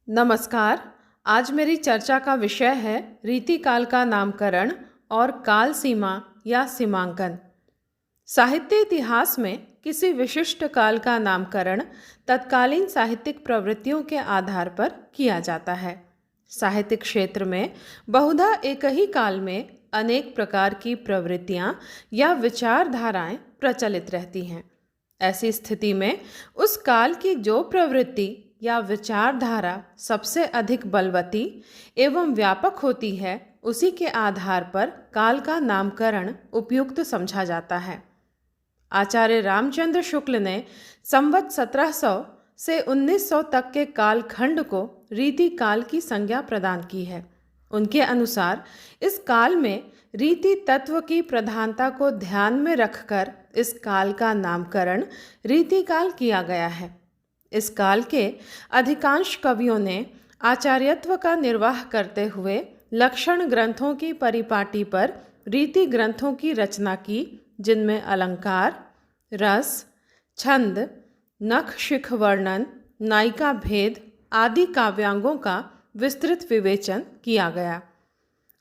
नमस्कार। आज मेरी चर्चा का विषय है रीतिकाल का नामकरण और काल सीमा या सीमांकन। साहित्य इतिहास में किसी विशिष्ट काल का नामकरण तत्कालीन साहित्यिक प्रवृत्तियों के आधार पर किया जाता है। साहित्यिक क्षेत्र में बहुधा एक ही काल में अनेक प्रकार की प्रवृत्तियां या विचारधाराएं प्रचलित रहती हैं। ऐसी स्थिति में उस काल की जो प्रवृत्ति या विचारधारा सबसे अधिक बलवती एवं व्यापक होती है, उसी के आधार पर काल का नामकरण उपयुक्त समझा जाता है। आचार्य रामचंद्र शुक्ल ने संवत 1700 से 1900 तक के कालखंड को रीति काल की संज्ञा प्रदान की है। उनके अनुसार इस काल में रीति तत्व की प्रधानता को ध्यान में रखकर इस काल का नामकरण रीतिकाल किया गया है। इस काल के अधिकांश कवियों ने आचार्यत्व का निर्वाह करते हुए लक्षण ग्रंथों की परिपाटी पर रीति ग्रंथों की रचना की, जिनमें अलंकार, रस, छंद, नख शिख वर्णन, नायिका भेद आदि काव्यांगों का विस्तृत विवेचन किया गया।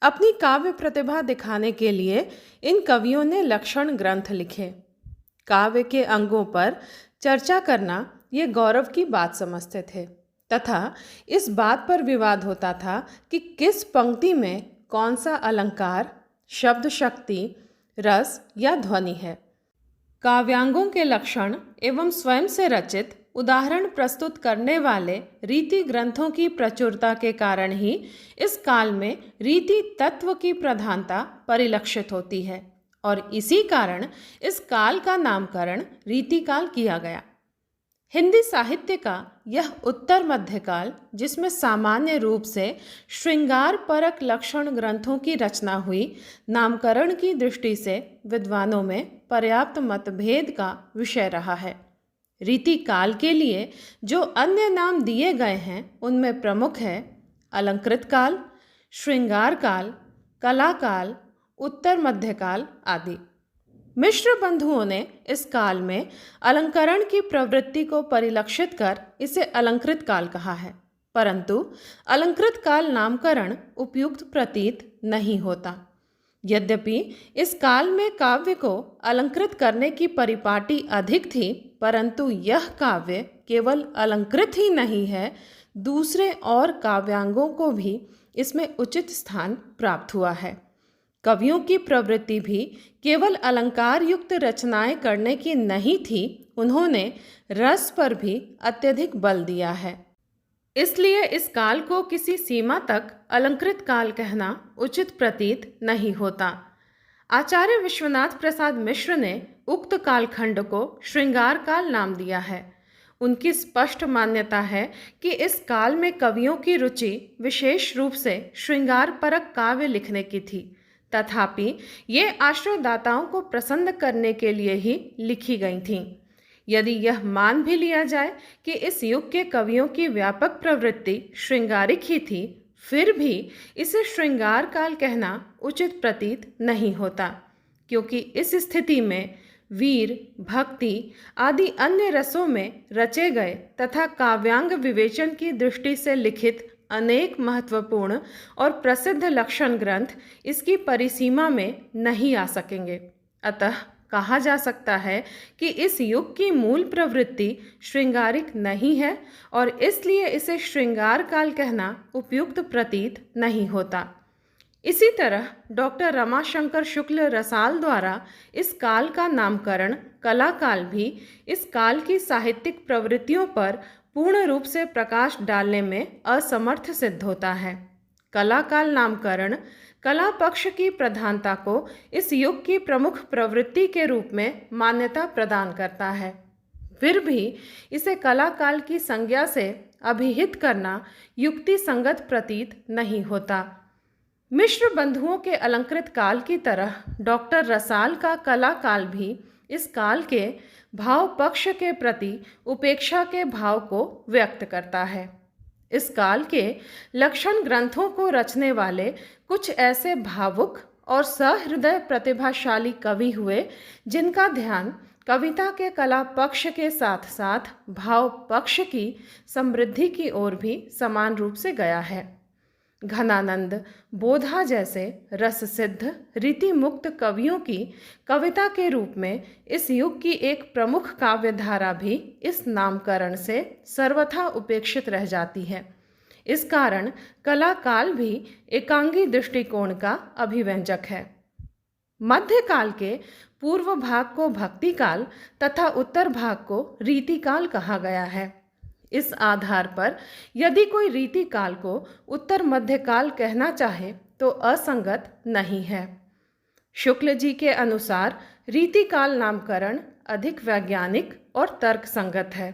अपनी काव्य प्रतिभा दिखाने के लिए इन कवियों ने लक्षण ग्रंथ लिखे। काव्य के अंगों पर चर्चा करना ये गौरव की बात समझते थे तथा इस बात पर विवाद होता था कि किस पंक्ति में कौन सा अलंकार, शब्द शक्ति, रस या ध्वनि है। काव्यांगों के लक्षण एवं स्वयं से रचित उदाहरण प्रस्तुत करने वाले रीति ग्रंथों की प्रचुरता के कारण ही इस काल में रीति तत्व की प्रधानता परिलक्षित होती है और इसी कारण इस काल का नामकरण रीतिकाल किया गया। हिंदी साहित्य का यह उत्तर मध्यकाल, जिसमें सामान्य रूप से श्रृंगार परक लक्षण ग्रंथों की रचना हुई, नामकरण की दृष्टि से विद्वानों में पर्याप्त मतभेद का विषय रहा है। रीतिकाल के लिए जो अन्य नाम दिए गए हैं उनमें प्रमुख है अलंकृत काल, श्रृंगार काल, कला काल, उत्तर मध्यकाल आदि। मिश्र बंधुओं ने इस काल में अलंकरण की प्रवृत्ति को परिलक्षित कर इसे अलंकृत काल कहा है, परंतु अलंकृत काल नामकरण उपयुक्त प्रतीत नहीं होता। यद्यपि इस काल में काव्य को अलंकृत करने की परिपाटी अधिक थी, परंतु यह काव्य केवल अलंकृत ही नहीं है, दूसरे और काव्यांगों को भी इसमें उचित स्थान प्राप्त हुआ है। कवियों की प्रवृत्ति भी केवल अलंकार युक्त रचनाएं करने की नहीं थी, उन्होंने रस पर भी अत्यधिक बल दिया है। इसलिए इस काल को किसी सीमा तक अलंकृत काल कहना उचित प्रतीत नहीं होता। आचार्य विश्वनाथ प्रसाद मिश्र ने उक्त कालखंड को श्रृंगार काल नाम दिया है। उनकी स्पष्ट मान्यता है कि इस काल में कवियों की रुचि विशेष रूप से श्रृंगार परक काव्य लिखने की थी, तथापि ये आश्रयदाताओं को प्रसन्न करने के लिए ही लिखी गई थीं। यदि यह मान भी लिया जाए कि इस युग के कवियों की व्यापक प्रवृत्ति श्रृंगारिक ही थी, फिर भी इसे श्रृंगार काल कहना उचित प्रतीत नहीं होता, क्योंकि इस स्थिति में वीर, भक्ति आदि अन्य रसों में रचे गए तथा काव्यांग विवेचन की दृष्टि से लिखित अनेक महत्वपूर्ण और प्रसिद्ध लक्षण ग्रंथ इसकी परिसीमा में नहीं आ सकेंगे। अतः कहा जा सकता है कि इस युग की मूल प्रवृत्ति श्रृंगारिक नहीं है और इसलिए इसे श्रृंगार काल कहना उपयुक्त प्रतीत नहीं होता। इसी तरह डॉक्टर रमाशंकर शुक्ल रसाल द्वारा इस काल का नामकरण कला काल भी इस काल की साहित्यिक प्रवृत्तियों पर पूर्ण रूप से प्रकाश डालने में असमर्थ सिद्ध होता है। कला काल नामकरण कला पक्ष की प्रधानता को इस युग की प्रमुख प्रवृत्ति के रूप में मान्यता प्रदान करता है। फिर भी इसे कला काल की संज्ञा से अभिहित करना युक्ति संगत प्रतीत नहीं होता। मिश्र बंधुओं के अलंकृत काल की तरह डॉक्टर रसाल का कला काल भी इस काल के भाव पक्ष के प्रति उपेक्षा के भाव को व्यक्त करता है। इस काल के लक्षण ग्रंथों को रचने वाले कुछ ऐसे भावुक और सहृदय प्रतिभाशाली कवि हुए जिनका ध्यान कविता के कला पक्ष के साथ साथ भाव पक्ष की समृद्धि की ओर भी समान रूप से गया है। घनानंद, बोधा जैसे रस सिद्ध रीति मुक्त कवियों की कविता के रूप में इस युग की एक प्रमुख काव्य धारा भी इस नामकरण से सर्वथा उपेक्षित रह जाती है। इस कारण कला काल भी एकांगी दृष्टिकोण का अभिव्यंजक है। मध्यकाल के पूर्व भाग को भक्ति काल तथा उत्तर भाग को रीति काल कहा गया है। इस आधार पर यदि कोई रीति काल को उत्तर मध्यकाल कहना चाहे तो असंगत नहीं है। शुक्ल जी के अनुसार रीति काल नामकरण अधिक वैज्ञानिक और तर्कसंगत है।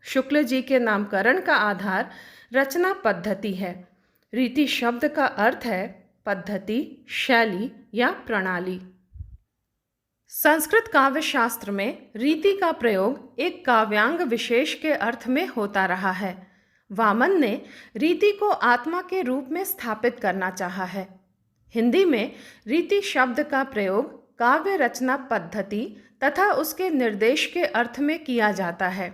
शुक्ल जी के नामकरण का आधार रचना पद्धति है। रीति शब्द का अर्थ है पद्धति, शैली या प्रणाली। संस्कृत काव्य शास्त्र में रीति का प्रयोग एक काव्यांग विशेष के अर्थ में होता रहा है। वामन ने रीति को आत्मा के रूप में स्थापित करना चाहा है। हिंदी में रीति शब्द का प्रयोग काव्य रचना पद्धति तथा उसके निर्देश के अर्थ में किया जाता है।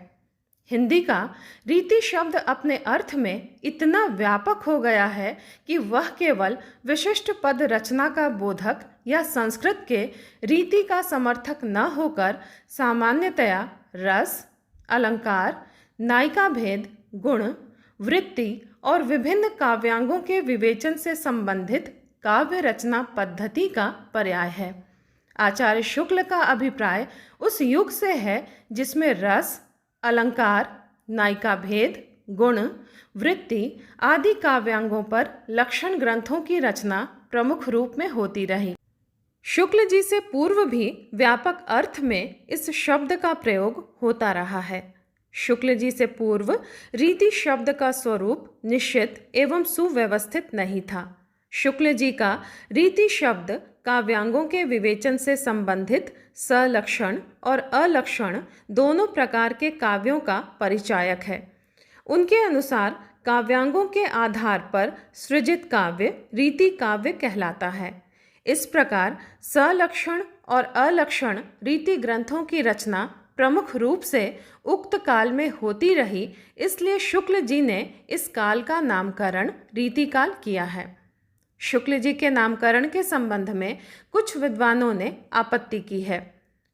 हिंदी का रीति शब्द अपने अर्थ में इतना व्यापक हो गया है कि वह केवल विशिष्ट पद रचना का बोधक या संस्कृत के रीति का समर्थक न होकर सामान्यतया रस, अलंकार, नायिका भेद, गुण, वृत्ति और विभिन्न काव्यांगों के विवेचन से संबंधित काव्य रचना पद्धति का पर्याय है। आचार्य शुक्ल का अभिप्राय उस युग से है जिसमें रस, अलंकार, नायिका भेद, गुण, वृत्ति आदि काव्यांगों पर लक्षण ग्रंथों की रचना प्रमुख रूप में होती रही। शुक्ल जी से पूर्व भी व्यापक अर्थ में इस शब्द का प्रयोग होता रहा है। शुक्ल जी से पूर्व रीति शब्द का स्वरूप निश्चित एवं सुव्यवस्थित नहीं था। शुक्ल जी का रीति शब्द काव्यांगों के विवेचन से संबंधित सलक्षण और अलक्षण दोनों प्रकार के काव्यों का परिचायक है। उनके अनुसार काव्यांगों के आधार पर सृजित काव्य रीति काव्य कहलाता है। इस प्रकार सलक्षण और अलक्षण रीति ग्रंथों की रचना प्रमुख रूप से उक्त काल में होती रही, इसलिए शुक्ल जी ने इस काल का नामकरण रीति काल किया है। शुक्ल जी के नामकरण के संबंध में कुछ विद्वानों ने आपत्ति की है।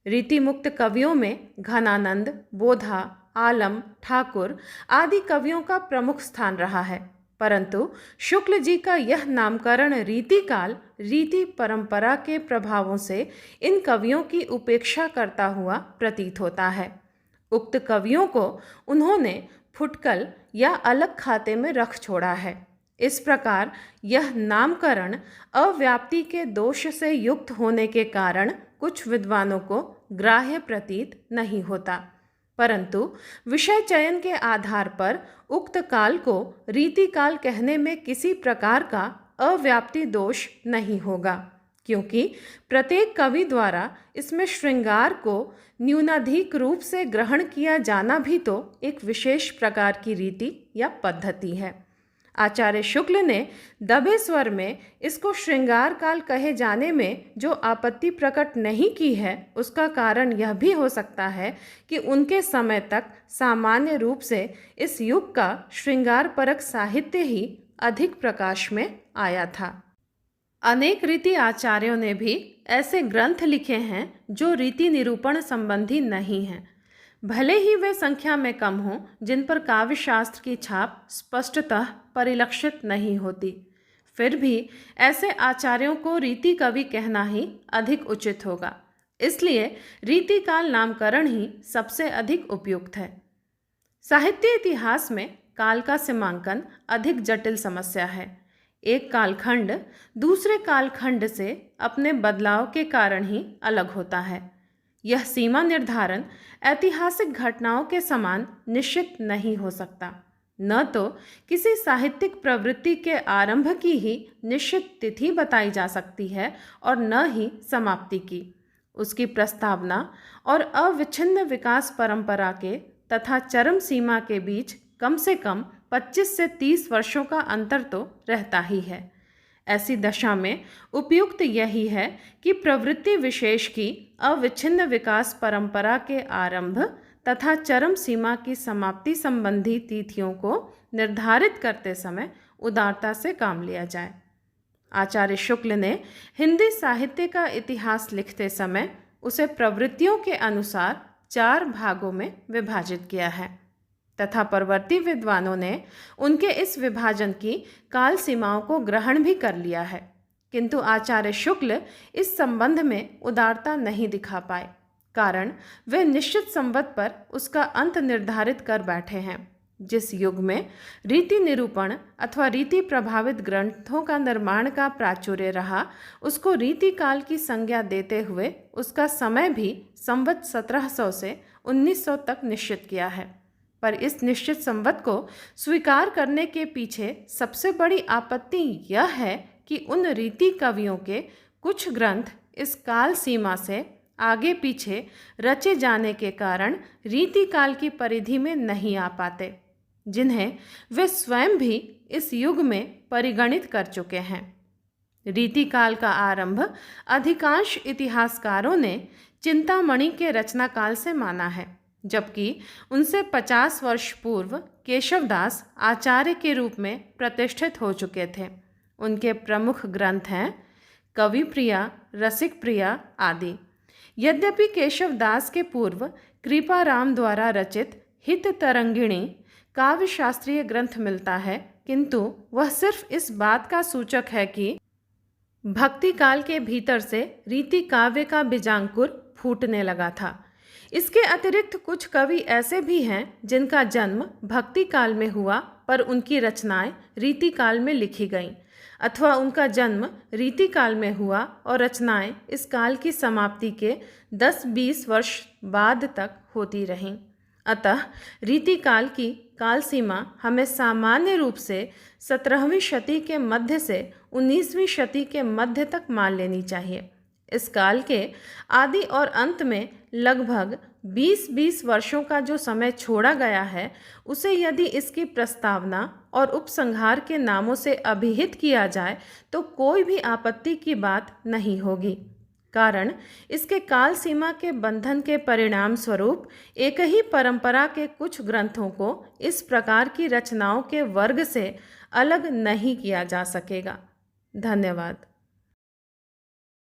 रीति मुक्त कवियों में घनानंद, बोधा, आलम, ठाकुर आदि कवियों का प्रमुख स्थान रहा है, परंतु शुक्ल जी का यह नामकरण रीति काल रीति परंपरा के प्रभावों से इन कवियों की उपेक्षा करता हुआ प्रतीत होता है। उक्त कवियों को उन्होंने फुटकल या अलग खाते में रख छोड़ा है। इस प्रकार यह नामकरण अव्याप्ति के दोष से युक्त होने के कारण कुछ विद्वानों को ग्राह्य प्रतीत नहीं होता, परंतु विषय चयन के आधार पर उक्त काल को रीति काल कहने में किसी प्रकार का अव्याप्ति दोष नहीं होगा, क्योंकि प्रत्येक कवि द्वारा इसमें श्रृंगार को न्यूनाधिक रूप से ग्रहण किया जाना भी तो एक विशेष प्रकार की रीति या पद्धति है। आचार्य शुक्ल ने दबे स्वर में इसको श्रृंगार काल कहे जाने में जो आपत्ति प्रकट नहीं की है, उसका कारण यह भी हो सकता है कि उनके समय तक सामान्य रूप से इस युग का श्रृंगार परक साहित्य ही अधिक प्रकाश में आया था। अनेक रीति आचार्यों ने भी ऐसे ग्रंथ लिखे हैं जो रीति निरूपण संबंधी नहीं हैं, भले ही वे संख्या में कम हों, जिन पर काव्य शास्त्र की छाप स्पष्टतः परिलक्षित नहीं होती। फिर भी ऐसे आचार्यों को रीति कवि कहना ही अधिक उचित होगा, इसलिए रीति काल नामकरण ही सबसे अधिक उपयुक्त है। साहित्य इतिहास में काल का सीमांकन अधिक जटिल समस्या है। एक कालखंड दूसरे कालखंड से अपने बदलाव के कारण ही अलग होता है। यह सीमा निर्धारण ऐतिहासिक घटनाओं के समान निश्चित नहीं हो सकता। न तो किसी साहित्यिक प्रवृत्ति के आरंभ की ही निश्चित तिथि बताई जा सकती है और न ही समाप्ति की। उसकी प्रस्तावना और अविच्छिन्न विकास परंपरा के तथा चरम सीमा के बीच कम से कम 25 से 30 वर्षों का अंतर तो रहता ही है। ऐसी दशा में उपयुक्त यही है कि प्रवृत्ति विशेष की अविच्छिन्न विकास परंपरा के आरंभ तथा चरम सीमा की समाप्ति संबंधी तिथियों को निर्धारित करते समय उदारता से काम लिया जाए। आचार्य शुक्ल ने हिंदी साहित्य का इतिहास लिखते समय उसे प्रवृत्तियों के अनुसार 4 भागों में विभाजित किया है तथा परवर्ती विद्वानों ने उनके इस विभाजन की काल सीमाओं को ग्रहण भी कर लिया है, किंतु आचार्य शुक्ल इस संबंध में उदारता नहीं दिखा पाए, कारण वे निश्चित संवत पर उसका अंत निर्धारित कर बैठे हैं। जिस युग में रीति निरूपण अथवा रीति प्रभावित ग्रंथों का निर्माण का प्राचुर्य रहा, उसको रीति काल की संज्ञा देते हुए उसका समय भी संवत 1700 से 1900 तक निश्चित किया है। पर इस निश्चित संवत को स्वीकार करने के पीछे सबसे बड़ी आपत्ति यह है कि उन रीति कवियों के कुछ ग्रंथ इस काल सीमा से आगे पीछे रचे जाने के कारण रीति काल की परिधि में नहीं आ पाते, जिन्हें वे स्वयं भी इस युग में परिगणित कर चुके हैं। रीति काल का आरंभ अधिकांश इतिहासकारों ने चिंतामणि के रचना काल से माना है, जबकि उनसे 50 वर्ष पूर्व केशवदास आचार्य के रूप में प्रतिष्ठित हो चुके थे। उनके प्रमुख ग्रंथ हैं कवि प्रिया, रसिक प्रिया आदि। यद्यपि केशवदास के पूर्व कृपाराम द्वारा रचित हित तरंगिणी काव्य शास्त्रीय ग्रंथ मिलता है, किंतु वह सिर्फ इस बात का सूचक है कि भक्ति काल के भीतर से रीति काव्य का बीजांकुर फूटने लगा था। इसके अतिरिक्त कुछ कवि ऐसे भी हैं जिनका जन्म भक्ति काल में हुआ पर उनकी रचनाएं रीति काल में लिखी गईं, अथवा उनका जन्म रीति काल में हुआ और रचनाएं इस काल की समाप्ति के 10-20 वर्ष बाद तक होती रहीं। अतः रीति काल की काल सीमा हमें सामान्य रूप से 17वीं शती के मध्य से 19वीं शती के मध्य तक मान लेनी चाहिए। इस काल के आदि और अंत में लगभग 20-20 वर्षों का जो समय छोड़ा गया है, उसे यदि इसकी प्रस्तावना और उपसंहार के नामों से अभिहित किया जाए तो कोई भी आपत्ति की बात नहीं होगी, कारण इसके काल सीमा के बंधन के परिणाम स्वरूप एक ही परंपरा के कुछ ग्रंथों को इस प्रकार की रचनाओं के वर्ग से अलग नहीं किया जा सकेगा। धन्यवाद।